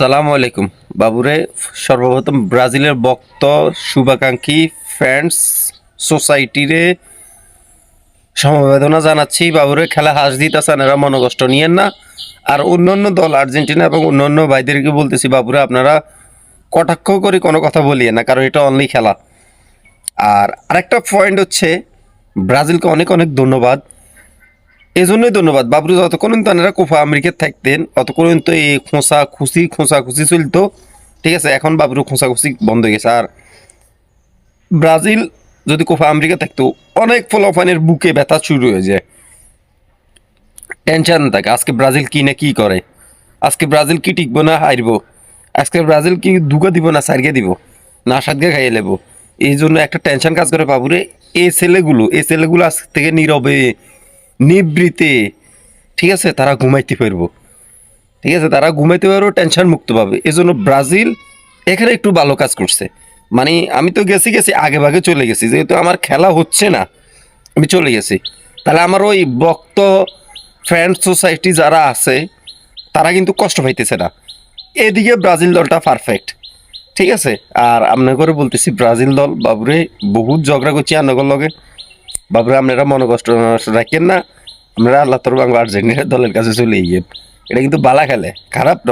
সালামু আলাইকুম বাবুরে। সর্বপ্রথম ব্রাজিলের ভক্ত শুভাকাঙ্ক্ষী ফ্যান্স সোসাইটিরে সমবেদনা জানাচ্ছি। বাবুরে খেলা হাস দিতেছেন, এরা মনোকষ্ট নিয়েন না। আর অন্যান্য দল আর্জেন্টিনা এবং অন্যান্য ভাইদেরকে বলতেছি, বাবুরে আপনারা কটাক্ষ করে কোনো কথা বলিয়ে না, কারণ এটা অনলি খেলা। আর আরেকটা পয়েন্ট হচ্ছে, ব্রাজিলকে অনেক অনেক ধন্যবাদ। এই জন্যই ধন্যবাদ বাবুরে, যতক্ষণ তারা কোপা আমেরিকায় থাকতেন অতক্ষণ তো এই খোঁচাখুচি চলতো, ঠিক আছে। এখন বাবুরে খোঁচাখুচি বন্ধ হয়ে গেছে। আর ব্রাজিল যদি কোপা আমেরিকা থাকতো, অনেক ফলাফানের বুকে ব্যথা শুরু হয়ে যায়, টেনশন থাকে। আজকে ব্রাজিল কি না কি করে, আজকে ব্রাজিল কি টিকবো না হারবো, আজকে ব্রাজিল কি দুগা দিব না সারগে দিব না সাতগে খাইয়ে নেবো। এই জন্য একটা টেনশন কাজ করে বাবুরে। এই ছেলেগুলো আজ থেকে নীরবে নিবৃতে, ঠিক আছে, তারা ঘুমাইতে পারবো, ঠিক আছে, তারা ঘুমাইতে পারবো, টেনশন মুক্ত পাবে। এই জন্য ব্রাজিল এখানে একটু ভালো কাজ করছে। মানে আমি তো গেছি আগে ভাগে চলে গেছি, যেহেতু আমার খেলা হচ্ছে না আমি চলে গেছি। তাহলে আমার ওই ভক্ত ফ্রেন্ড সোসাইটি যারা আছে তারা কিন্তু কষ্ট পাইতেছে না। এদিকে ব্রাজিল দলটা পারফেক্ট, ঠিক আছে। আর আপনার করে বলতেছি, ব্রাজিল দল বাবুরে বহুত ঝগড়া করছি আপনার লগে। বাবুরে আপনারা মনে কষ্ট রাখেন না, আপনারা আল্লাহ তোর বাংলা আর্জেন্টিনার দলের কাছে চলে গিয়েন। এটা কিন্তু বালা খেলে, খারাপ ন।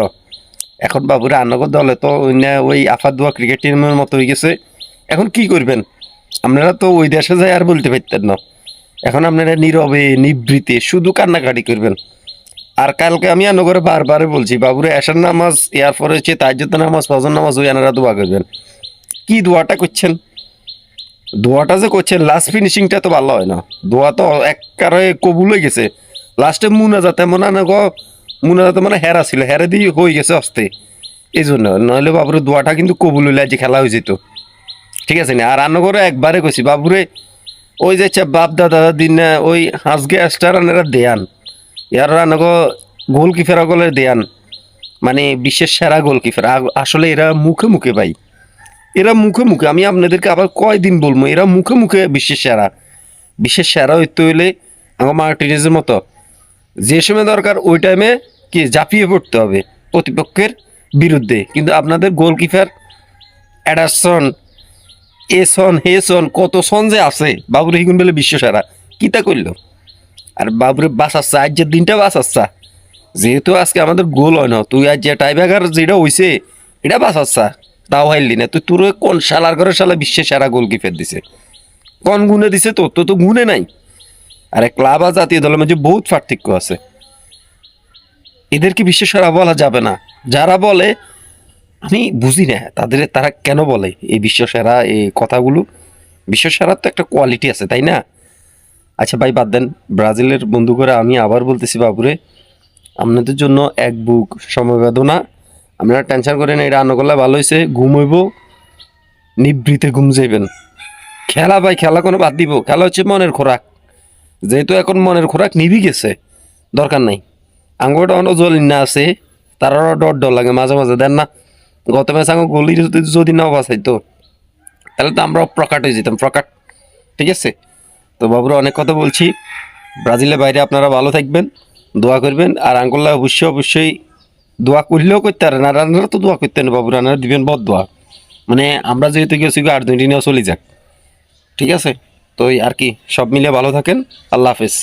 এখন বাবুরে আন্নগর দলে তো ওই আফাদুয়া ক্রিকেট টিমের মতো হয়ে গেছে। এখন কি করবেন আপনারা? তো ওই দেশে যায় আর বলতে পারতেন না। এখন আপনারা নীরবে নিবৃতে শুধু কান্নাকাটি করবেন। আর কালকে আমি আন্নগরে বারবারে বলছি, বাবুরে এশার নামাজ এরপরে হচ্ছে তাজ্জুদ নামাজ, ফজর নামাজ, ওই আনারা দোয়া করবেন। কি দোয়াটা করছেন? দোয়াটা যে করছেন লাস্ট ফিনিশিংটা তো ভালো হয় না। দোয়া তো একবারে কবুল হয়ে গেছে, লাস্টে মুনাজাতে মনে না গো, মুনাজাতে মানে হেরা ছিল, হেরে দিয়ে হয়ে গেছে অস্তে। এই জন্য নইলে বাবুরে দোয়াটা কিন্তু কবুল হইলে আজ খেলা হয়ে যেত, ঠিক আছে না। আর রান্না করে একবারে কইছি বাবুরে, ওই যে বাপ দাদা দিন ওই হাঁসগে স্টার এরা দেয়ান, ইয়ার রান্না গোলকিপার গলে দেয়ান, মানে বিশ্বের সেরা গোলকিপার। আসলে এরা মুখে মুখে ভাই, এরা মুখে মুখে, আমি আপনাদেরকে আবার কয়দিন বলবো, এরা মুখে মুখে বিশ্বের সেরা হইতে হইলে আমার মার্টিনেজের মতো যে সময় দরকার ওই টাইমে কি ঝাঁপিয়ে পড়তে হবে প্রতিপক্ষের বিরুদ্ধে। কিন্তু আপনাদের গোলকিপার অ্যাডারসন, হে সন, কত সন যে আছে, বাবুরে হিগুন বলে বিশ্ব সেরা কিতা করল। আর বাবুরে বাঁচাচ্ছা, আজ যে দিনটা বাঁচাচ্ছা, যেহেতু আজকে আমাদের গোল হয় না, তুই আজ যে টাইব্রেকার যেটা হইছে এটা বাঁচাচ্ছা, তাও হাইলি না তুই। তোর কোন শালার ঘরে শালা বিশ্বের সেরা গোলকিপার দিছে, কোন গুণে দিছে? তোর তো গুণে নাই। আরে ক্লাব আর জাতীয় দলের মধ্যে বহুত পার্থক্য আছে, এদেরকে বিশ্বের সেরা বলা যাবে না। যারা বলে আমি বুঝি না তারা কেন বলে এই বিশ্ব সেরা এই কথাগুলো। বিশ্ব সেরার তো একটা কোয়ালিটি আছে, তাই না? আচ্ছা ভাই বাদ দেন, ব্রাজিলের বন্ধু করে আমি আবার বলতেছি বাবুরে, আপনাদের জন্য এক বুক সমবেদনা। আপনারা টেনশন করেন, এটা রান্না করলে ভালো হয়েছে, ঘুমইব, নিবৃতে ঘুম যাইবেন। খেলা ভাই, খেলা কোনো বাদ দিব, খেলা হচ্ছে মনের খোরাক। যেহেতু এখন মনের খোরাক নিভি গেছে, দরকার নাই। আঙ্গুরটা অন্য জল না আছে, তারাও ডর লাগে মাঝে মাঝে, দেন না। গত ম্যাচ আঙ্গুর গলি যদি নাও বাঁচাইতো তাহলে তো আমরা প্রকাট হয়ে যেতাম, প্রকাট, ঠিক আছে। তো বাবুরা অনেক কথা বলছি, ব্রাজিলের বাইরে আপনারা ভালো থাকবেন, দোয়া করবেন। আর আঙ্গুল্লা অবশ্যই দোয়া করলেও করতে পারেন, আর রান্নারা তো দোয়া করতেন বাবু, রান্নারা দিবেন বদ দোয়া। মানে আমরা যেহেতু গেছি আর্জেন্টিনাও চলে যাক, ঠিক আছে। তো আর কি, সব মিলে ভালো থাকেন, আল্লাহ হাফেজ।